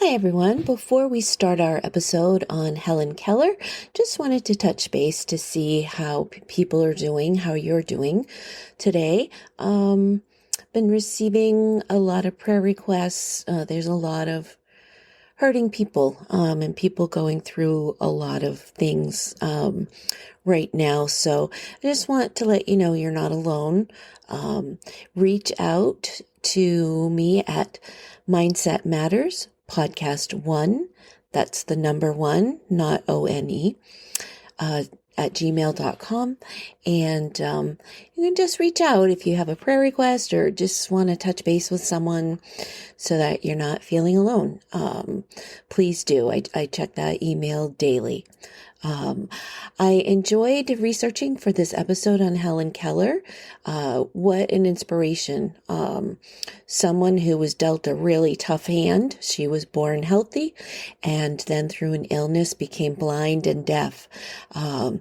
Hi, everyone. Before we start our episode on Helen Keller, just wanted to touch base to see how people are doing, how you're doing today. Been receiving a lot of prayer requests. There's a lot of hurting people and people going through a lot of things right now. So I just want to let you know you're not alone. Reach out to me at Mindset Matters Podcast 1. That's the number 1, not ONE, at gmail.com. And you can just reach out if you have a prayer request or just want to touch base with someone so that you're not feeling alone. Please do. I check that email daily. I enjoyed researching for this episode on Helen Keller. What an inspiration. Someone who was dealt a really tough hand. She was born healthy and then through an illness became blind and deaf. And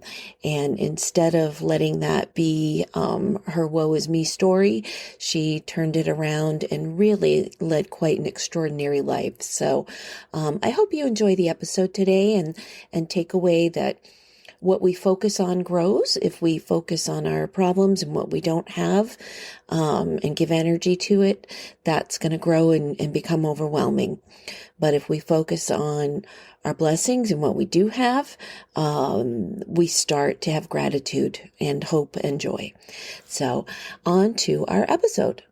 instead of letting that be her woe is me story, she turned it around and really led quite an extraordinary life. So I hope you enjoy the episode today and take away that what we focus on grows. If we focus on our problems and what we don't have and give energy to it, that's going to grow and become overwhelming. But if we focus on our blessings and what we do have, we start to have gratitude and hope and joy. So on to our episode.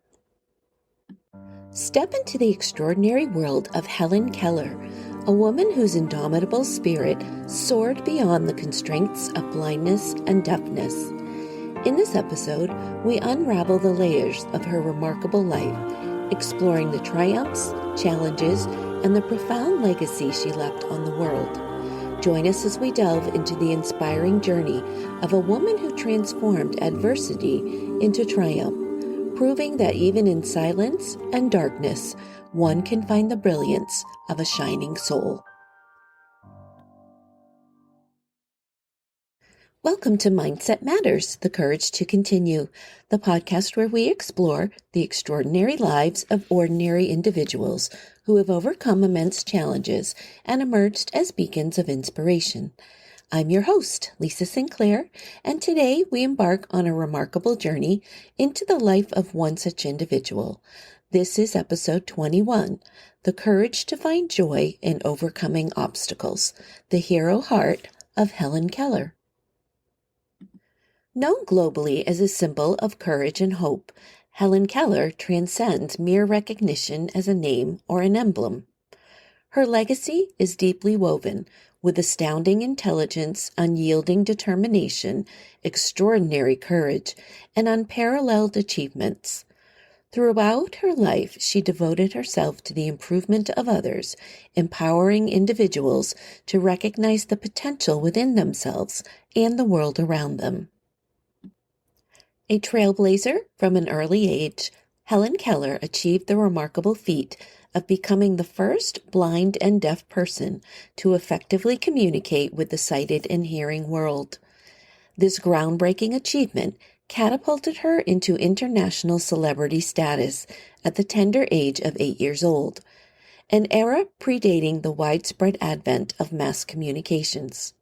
Step into the extraordinary world of Helen Keller, a woman whose indomitable spirit soared beyond the constraints of blindness and deafness. In this episode, we unravel the layers of her remarkable life, exploring the triumphs, challenges, and the profound legacy she left on the world. Join us as we delve into the inspiring journey of a woman who transformed adversity into triumph, proving that even in silence and darkness, one can find the brilliance of a shining soul. Welcome to Mindset Matters, the courage to continue, the podcast where we explore the extraordinary lives of ordinary individuals who have overcome immense challenges and emerged as beacons of inspiration. I'm your host, Lisa Sinclair, and today we embark on a remarkable journey into the life of one such individual. This is episode 21, The Courage to Find Joy in Overcoming Obstacles, the hero heart of Helen Keller. Known globally as a symbol of courage and hope, Helen Keller transcends mere recognition as a name or an emblem. Her legacy is deeply woven with astounding intelligence, unyielding determination, extraordinary courage, and unparalleled achievements. Throughout her life, she devoted herself to the improvement of others, empowering individuals to recognize the potential within themselves and the world around them. A trailblazer from an early age, Helen Keller achieved the remarkable feat of becoming the first blind and deaf person to effectively communicate with the sighted and hearing world. This groundbreaking achievement catapulted her into international celebrity status at the tender age of 8 years old, an era predating the widespread advent of mass communications.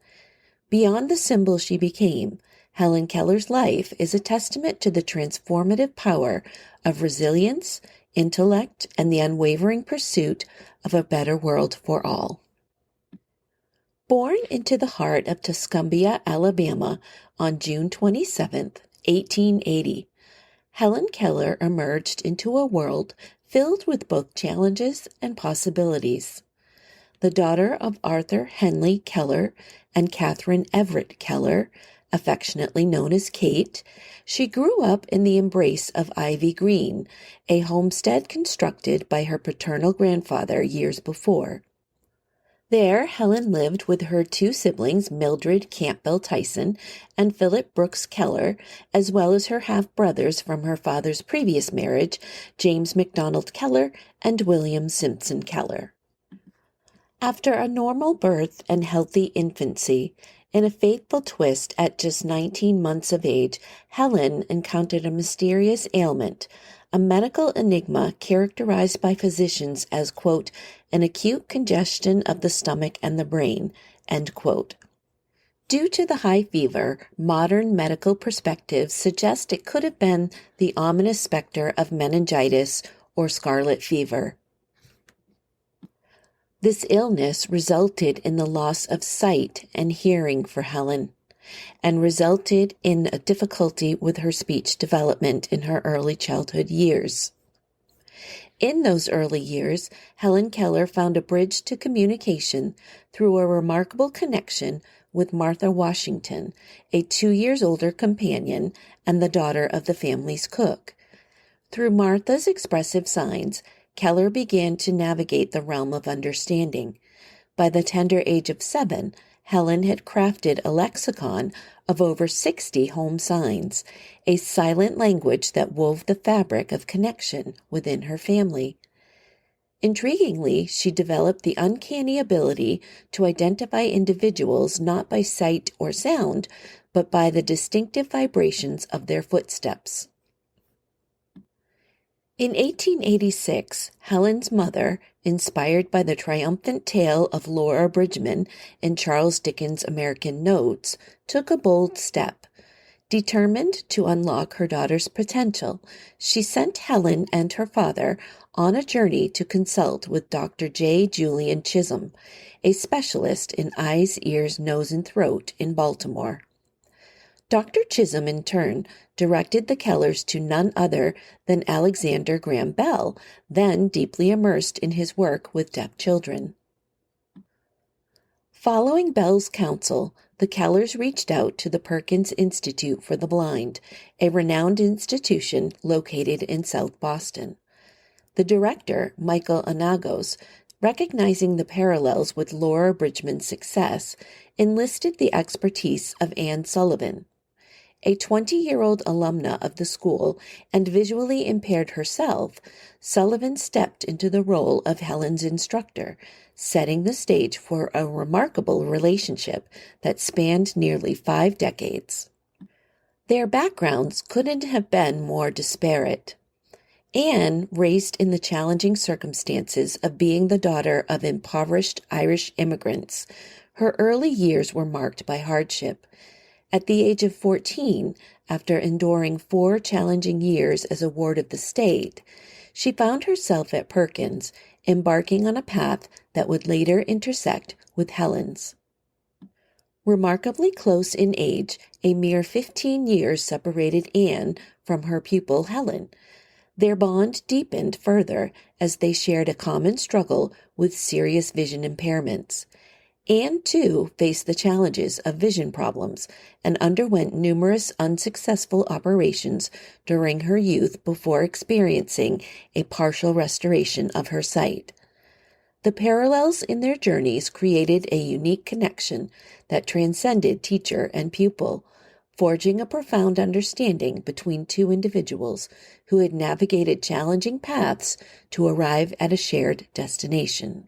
Beyond the symbol she became, Helen Keller's life is a testament to the transformative power of resilience, intellect, and the unwavering pursuit of a better world for all. Born into the heart of Tuscumbia, Alabama on June 27, 1880, Helen Keller emerged into a world filled with both challenges and possibilities. The daughter of Arthur Henley Keller and Catherine Everett Keller, affectionately known as Kate, she grew up in the embrace of Ivy Green, a homestead constructed by her paternal grandfather years before. There, Helen lived with her 2 siblings, Mildred Campbell Tyson and Philip Brooks Keller, as well as her half-brothers from her father's previous marriage, James MacDonald Keller and William Simpson Keller. After a normal birth and healthy infancy, in a fateful twist at just 19 months of age, Helen encountered a mysterious ailment, a medical enigma characterized by physicians as, quote, an acute congestion of the stomach and the brain, end quote. Due to the high fever, modern medical perspectives suggest it could have been the ominous specter of meningitis or scarlet fever. This illness resulted in the loss of sight and hearing for Helen, and resulted in a difficulty with her speech development in her early childhood years. In those early years, Helen Keller found a bridge to communication through a remarkable connection with Martha Washington, a 2 years older companion and the daughter of the family's cook. Through Martha's expressive signs, Keller began to navigate the realm of understanding. By the tender age of 7, Helen had crafted a lexicon of over 60 home signs, a silent language that wove the fabric of connection within her family. Intriguingly, she developed the uncanny ability to identify individuals not by sight or sound, but by the distinctive vibrations of their footsteps. In 1886, Helen's mother, inspired by the triumphant tale of Laura Bridgman in Charles Dickens' American Notes, took a bold step. Determined to unlock her daughter's potential, she sent Helen and her father on a journey to consult with Dr. J. Julian Chisholm, a specialist in eyes, ears, nose, and throat in Baltimore. Dr. Chisholm, in turn, directed the Kellers to none other than Alexander Graham Bell, then deeply immersed in his work with deaf children. Following Bell's counsel, the Kellers reached out to the Perkins Institute for the Blind, a renowned institution located in South Boston. The director, Michael Anagos, recognizing the parallels with Laura Bridgman's success, enlisted the expertise of Anne Sullivan. A 20-year-old alumna of the school and visually impaired herself, Sullivan stepped into the role of Helen's instructor, setting the stage for a remarkable relationship that spanned nearly 5 decades. Their backgrounds couldn't have been more disparate. Anne, raised in the challenging circumstances of being the daughter of impoverished Irish immigrants, her early years were marked by hardship. At the age of 14, after enduring 4 challenging years as a ward of the state, she found herself at Perkins, embarking on a path that would later intersect with Helen's. Remarkably close in age, a mere 15 years separated Anne from her pupil Helen. Their bond deepened further as they shared a common struggle with serious vision impairments. Anne, too, faced the challenges of vision problems and underwent numerous unsuccessful operations during her youth before experiencing a partial restoration of her sight. The parallels in their journeys created a unique connection that transcended teacher and pupil, forging a profound understanding between 2 individuals who had navigated challenging paths to arrive at a shared destination.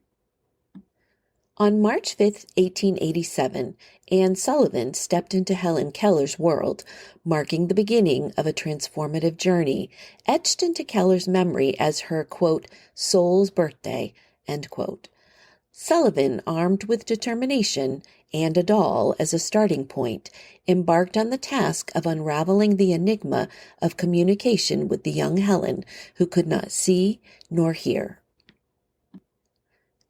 On March 5, 1887, Anne Sullivan stepped into Helen Keller's world, marking the beginning of a transformative journey, etched into Keller's memory as her, quote, soul's birthday, end quote. Sullivan, armed with determination and a doll as a starting point, embarked on the task of unraveling the enigma of communication with the young Helen, who could not see nor hear.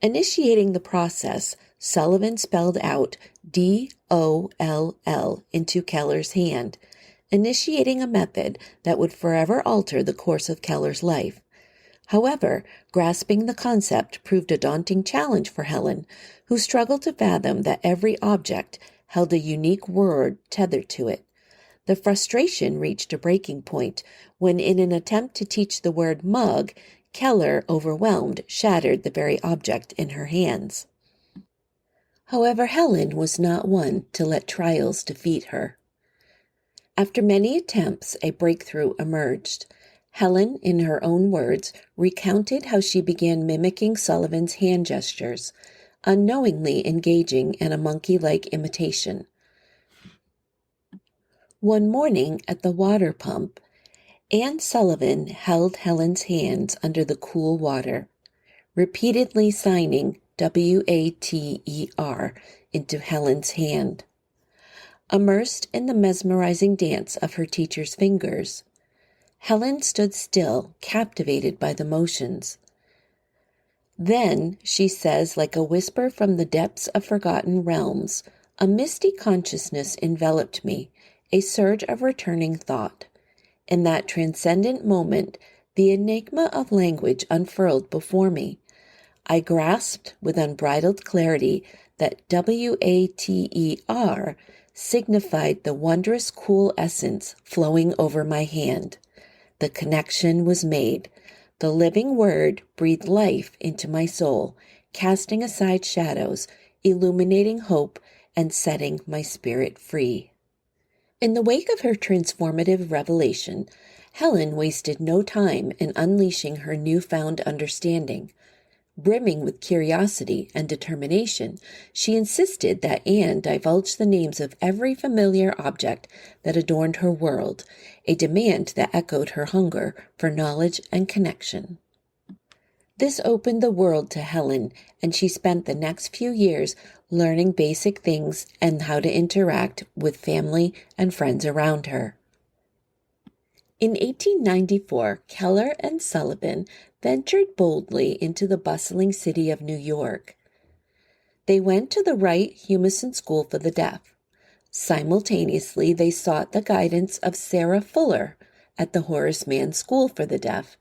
Initiating the process, Sullivan spelled out D-O-L-L into Keller's hand, initiating a method that would forever alter the course of Keller's life. However, grasping the concept proved a daunting challenge for Helen, who struggled to fathom that every object held a unique word tethered to it. The frustration reached a breaking point when, in an attempt to teach the word mug, Keller, overwhelmed, shattered the very object in her hands. However, Helen was not one to let trials defeat her. After many attempts, a breakthrough emerged. Helen, in her own words, recounted how she began mimicking Sullivan's hand gestures, unknowingly engaging in a monkey-like imitation. One morning at the water pump, Anne Sullivan held Helen's hands under the cool water, repeatedly signing WATER into Helen's hand. Immersed in the mesmerizing dance of her teacher's fingers, Helen stood still, captivated by the motions. Then, she says, like a whisper from the depths of forgotten realms, a misty consciousness enveloped me, a surge of returning thought. In that transcendent moment, the enigma of language unfurled before me. I grasped with unbridled clarity that WATER signified the wondrous cool essence flowing over my hand. The connection was made. The living word breathed life into my soul, casting aside shadows, illuminating hope, and setting my spirit free. In the wake of her transformative revelation, Helen wasted no time in unleashing her newfound understanding. Brimming with curiosity and determination, she insisted that Anne divulge the names of every familiar object that adorned her world, a demand that echoed her hunger for knowledge and connection. This opened the world to Helen, and she spent the next few years learning basic things and how to interact with family and friends around her. In 1894, Keller and Sullivan ventured boldly into the bustling city of New York. They went to the Wright Humason School for the Deaf. Simultaneously, they sought the guidance of Sarah Fuller at the Horace Mann School for the Deaf,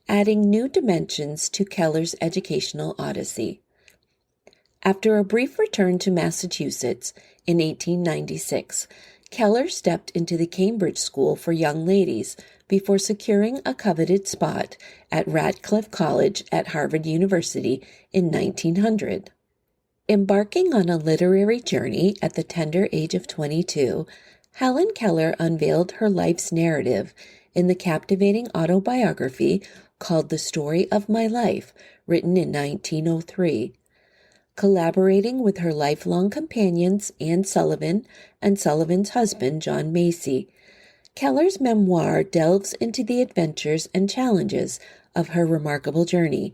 adding new dimensions to Keller's educational odyssey. After a brief return to Massachusetts in 1896, Keller stepped into the Cambridge School for Young Ladies before securing a coveted spot at Radcliffe College at Harvard University in 1900. Embarking on a literary journey at the tender age of 22, Helen Keller unveiled her life's narrative in the captivating autobiography called The Story of My Life, written in 1903. Collaborating with her lifelong companions Anne Sullivan and Sullivan's husband John Macy, Keller's memoir delves into the adventures and challenges of her remarkable journey,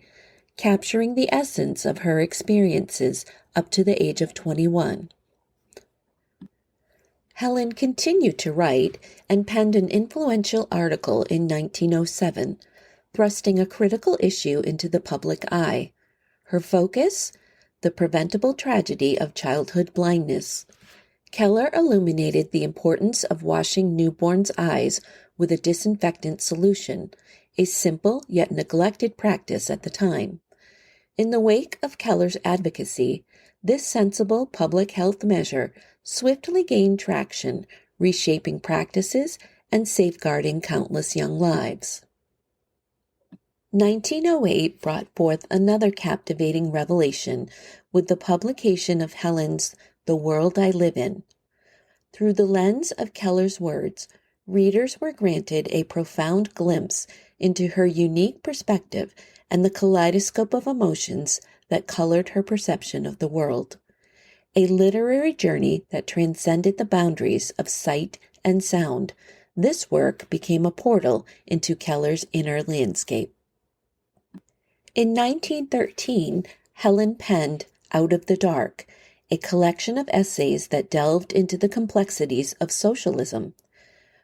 capturing the essence of her experiences up to the age of 21. Helen continued to write and penned an influential article in 1907, thrusting a critical issue into the public eye. Her focus? The preventable tragedy of childhood blindness. Keller illuminated the importance of washing newborns' eyes with a disinfectant solution, a simple yet neglected practice at the time. In the wake of Keller's advocacy, this sensible public health measure swiftly gained traction, reshaping practices and safeguarding countless young lives. 1908 brought forth another captivating revelation with the publication of Helen's The World I Live In. Through the lens of Keller's words, readers were granted a profound glimpse into her unique perspective and the kaleidoscope of emotions that colored her perception of the world. A literary journey that transcended the boundaries of sight and sound, this work became a portal into Keller's inner landscape. In 1913, Helen penned Out of the Dark, a collection of essays that delved into the complexities of socialism.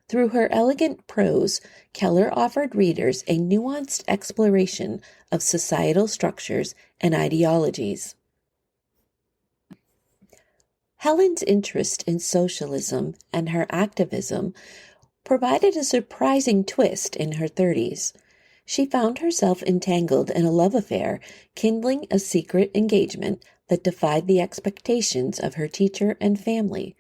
Through her elegant prose, Keller offered readers a nuanced exploration of societal structures and ideologies. Helen's interest in socialism and her activism provided a surprising twist in her 30s. She found herself entangled in a love affair, kindling a secret engagement that defied the expectations of her teacher and family.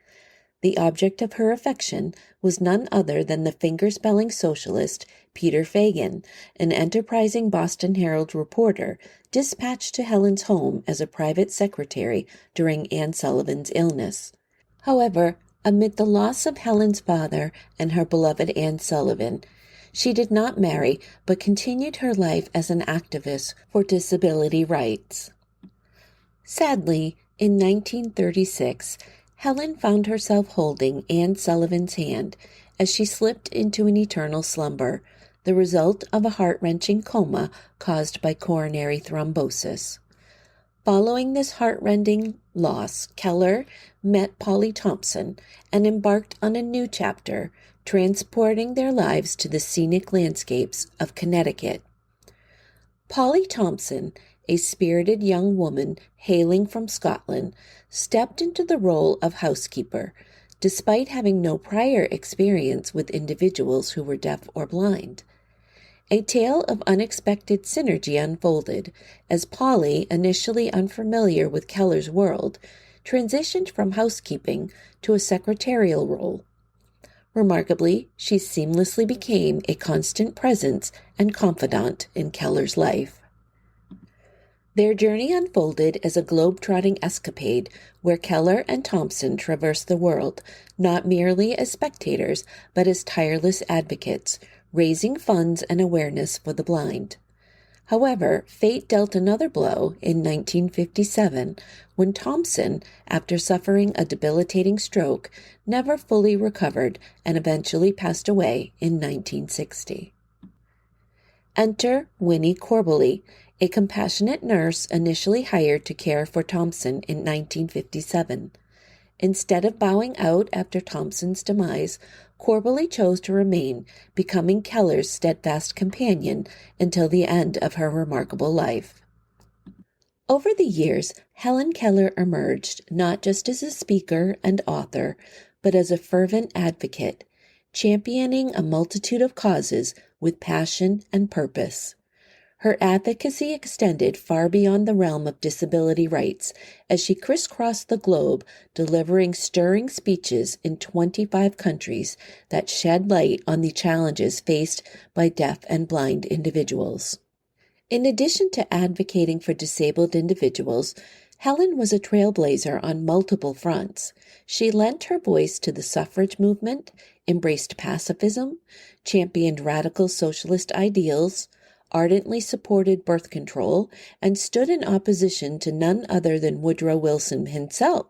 The object of her affection was none other than the finger-spelling socialist Peter Fagan, an enterprising Boston Herald reporter dispatched to Helen's home as a private secretary during Anne Sullivan's illness. However, amid the loss of Helen's father and her beloved Anne Sullivan, she did not marry, but continued her life as an activist for disability rights. Sadly, in 1936, Helen found herself holding Anne Sullivan's hand as she slipped into an eternal slumber, the result of a heart-wrenching coma caused by coronary thrombosis. Following this heart-rending loss, Keller met Polly Thompson and embarked on a new chapter, transporting their lives to the scenic landscapes of Connecticut. Polly Thompson, a spirited young woman hailing from Scotland, stepped into the role of housekeeper, despite having no prior experience with individuals who were deaf or blind. A tale of unexpected synergy unfolded as Polly, initially unfamiliar with Keller's world, transitioned from housekeeping to a secretarial role. Remarkably, she seamlessly became a constant presence and confidant in Keller's life. Their journey unfolded as a globe-trotting escapade where Keller and Thompson traversed the world, not merely as spectators, but as tireless advocates, raising funds and awareness for the blind. However, fate dealt another blow in 1957 when Thompson, after suffering a debilitating stroke, never fully recovered and eventually passed away in 1960. Enter Winnie Corbally, a compassionate nurse initially hired to care for Thompson in 1957. Instead of bowing out after Thompson's demise, Corbally chose to remain, becoming Keller's steadfast companion until the end of her remarkable life. Over the years, Helen Keller emerged not just as a speaker and author, but as a fervent advocate, championing a multitude of causes with passion and purpose. Her advocacy extended far beyond the realm of disability rights as she crisscrossed the globe, delivering stirring speeches in 25 countries that shed light on the challenges faced by deaf and blind individuals. In addition to advocating for disabled individuals, Helen was a trailblazer on multiple fronts. She lent her voice to the suffrage movement, embraced pacifism, championed radical socialist ideals, ardently supported birth control, and stood in opposition to none other than Woodrow Wilson himself.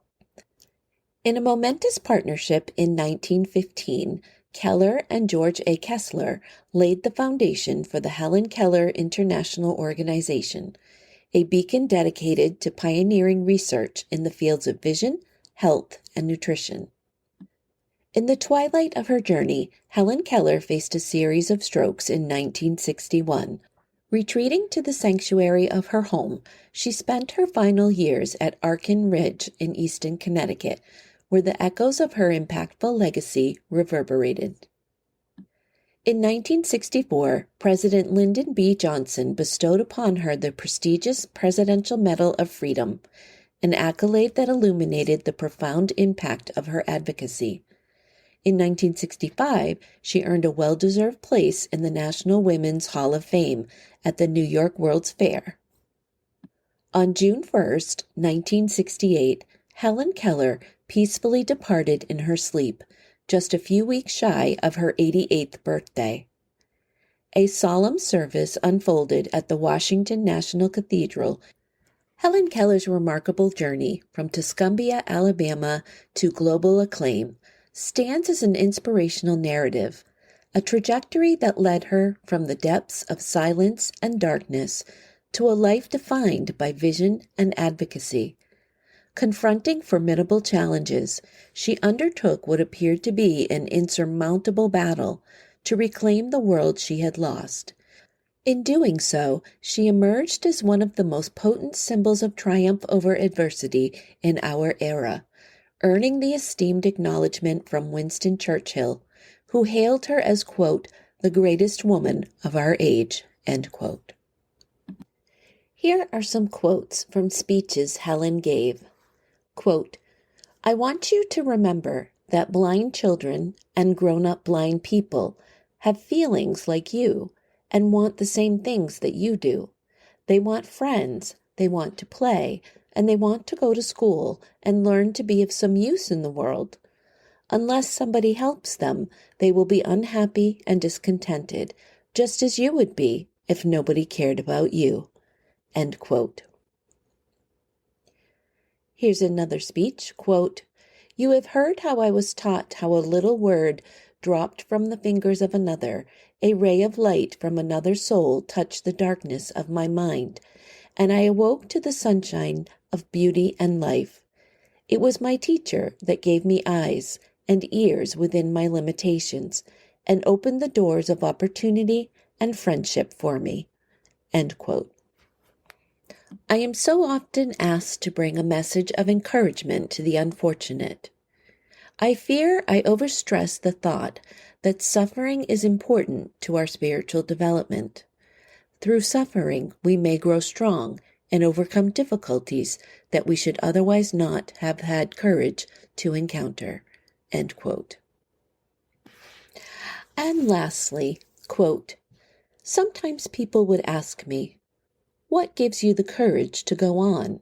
In a momentous partnership in 1915, Keller and George A. Kessler laid the foundation for the Helen Keller International Organization, a beacon dedicated to pioneering research in the fields of vision, health, and nutrition. In the twilight of her journey, Helen Keller faced a series of strokes in 1961. Retreating to the sanctuary of her home, she spent her final years at Arkin Ridge in Easton, Connecticut, where the echoes of her impactful legacy reverberated. In 1964, President Lyndon B. Johnson bestowed upon her the prestigious Presidential Medal of Freedom, an accolade that illuminated the profound impact of her advocacy. In 1965, she earned a well-deserved place in the National Women's Hall of Fame at the New York World's Fair. On June 1, 1968, Helen Keller peacefully departed in her sleep, just a few weeks shy of her 88th birthday. A solemn service unfolded at the Washington National Cathedral. Helen Keller's remarkable journey from Tuscumbia, Alabama to global acclaim stands as an inspirational narrative, a trajectory that led her from the depths of silence and darkness to a life defined by vision and advocacy. Confronting formidable challenges, she undertook what appeared to be an insurmountable battle to reclaim the world she had lost. In doing so, she emerged as one of the most potent symbols of triumph over adversity in our era, earning the esteemed acknowledgement from Winston Churchill, who hailed her as, quote, the greatest woman of our age, end quote. Here are some quotes from speeches Helen gave. Quote, I want you to remember that blind children and grown-up blind people have feelings like you and want the same things that you do. They want friends, they want to play, and they want to go to school and learn to be of some use in the world. Unless somebody helps them, they will be unhappy and discontented, just as you would be if nobody cared about you. End quote. Here's another speech, quote, you have heard how I was taught how a little word dropped from the fingers of another, a ray of light from another soul touched the darkness of my mind, and I awoke to the sunshine of beauty and life. It was my teacher that gave me eyes and ears within my limitations, and opened the doors of opportunity and friendship for me." End quote. I am so often asked to bring a message of encouragement to the unfortunate. I fear I overstress the thought that suffering is important to our spiritual development. Through suffering, we may grow strong and overcome difficulties that we should otherwise not have had courage to encounter. End quote. And lastly, quote, "Sometimes people would ask me, 'What gives you the courage to go on?'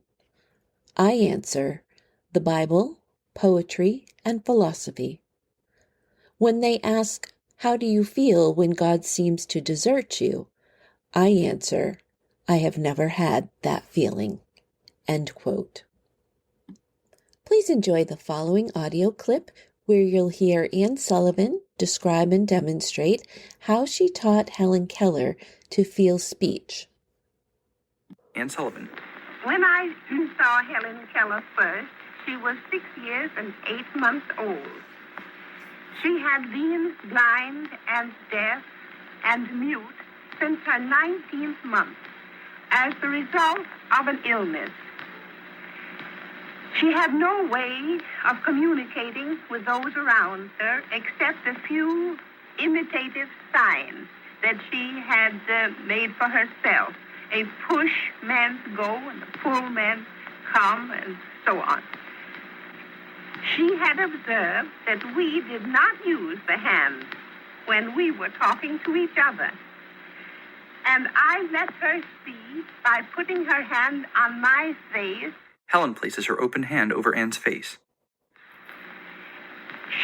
I answer, 'The Bible, poetry, and philosophy.' When they ask, 'How do you feel when God seems to desert you?' I answer, 'I have never had that feeling." End quote. Please enjoy the following audio clip where you'll hear Anne Sullivan describe and demonstrate how she taught Helen Keller to feel speech. Anne Sullivan. When I saw Helen Keller first, she was 6 years and 8 months old. She had been blind and deaf and mute since her 19th month as the result of an illness. She had no way of communicating with those around her except a few imitative signs that she had made for herself. A push meant go and a pull meant come and so on. She had observed that we did not use the hands when we were talking to each other. And I let her see by putting her hand on my face. Helen places her open hand over Anne's face.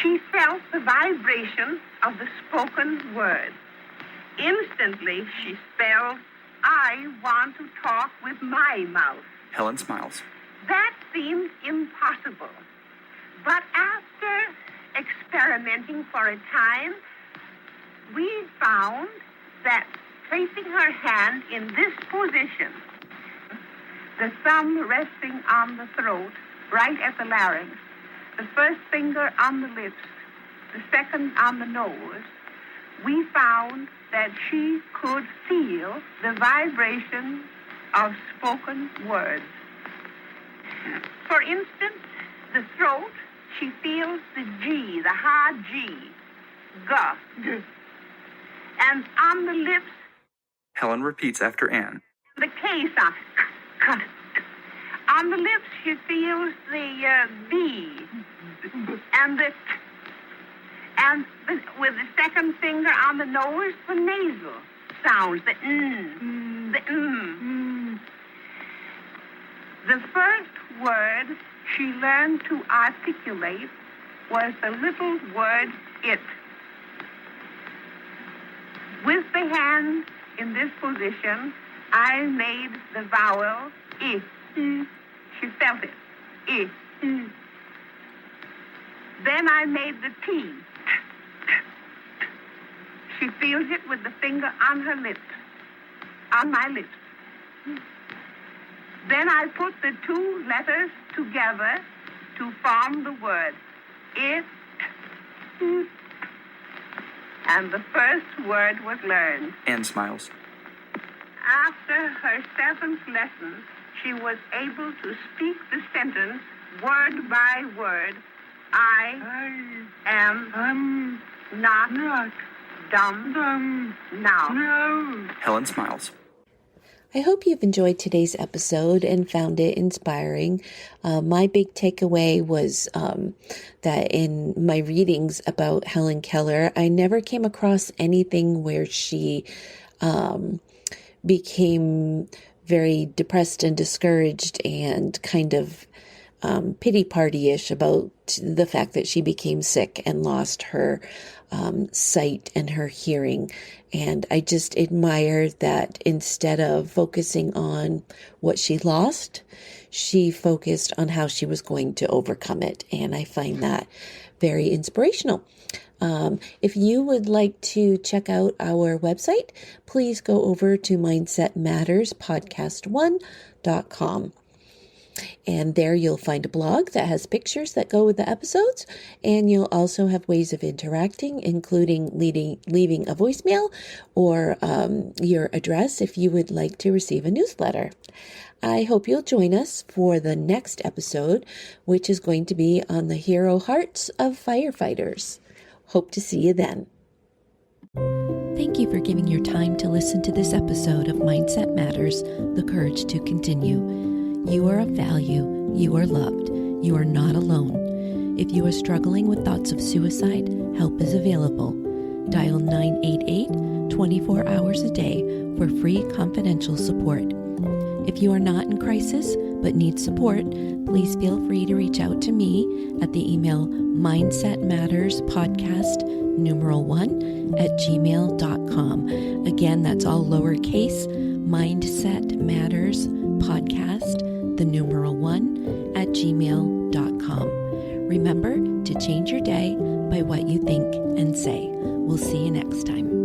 She felt the vibration of the spoken word. Instantly, she spelled, "I want to talk with my mouth." Helen smiles. That seemed impossible. But after experimenting for a time, we found that placing her hand in this position, the thumb resting on the throat, right at the larynx, the first finger on the lips, the second on the nose, we found that she could feel the vibration of spoken words. For instance, the throat, she feels the G, the hard G, G. And on the lips, Helen repeats after Anne. the K sound, K. On the lips, she feels the B and the T. And with the second finger on the nose, the nasal sounds, the N, the M. The first word she learned to articulate was the little word it. With the hand in this position, I made the vowel I. She felt it. I. Then I made the T. She feels it with the finger on her lips, on my lips. Then I put the two letters together to form the word it. And the first word was learned. Anne smiles. After her 7th lesson, she was able to speak the sentence word by word. I am not dumb now. Helen smiles. I hope you've enjoyed today's episode and found it inspiring. My big takeaway was that in my readings about Helen Keller, I never came across anything where she became very depressed and discouraged and kind of pity party-ish about the fact that she became sick and lost her sight and her hearing. And I just admire that instead of focusing on what she lost, she focused on how she was going to overcome it. And I find that very inspirational. If you would like to check out our website, please go over to mindsetmatterspodcast1.com. And there you'll find a blog that has pictures that go with the episodes. And you'll also have ways of interacting, including leaving a voicemail or your address if you would like to receive a newsletter. I hope you'll join us for the next episode, which is going to be on the hero hearts of firefighters. Hope to see you then. Thank you for giving your time to listen to this episode of Mindset Matters, The Courage to Continue. You are of value. You are loved. You are not alone. If you are struggling with thoughts of suicide, help is available. Dial 988 24 hours a day for free confidential support. If you are not in crisis but need support, please feel free to reach out to me at the email mindsetmatterspodcast1@gmail.com. Again, that's all lowercase, mindsetmatterspodcast1@gmail.com. Remember to change your day by what you think and say. We'll see you next time.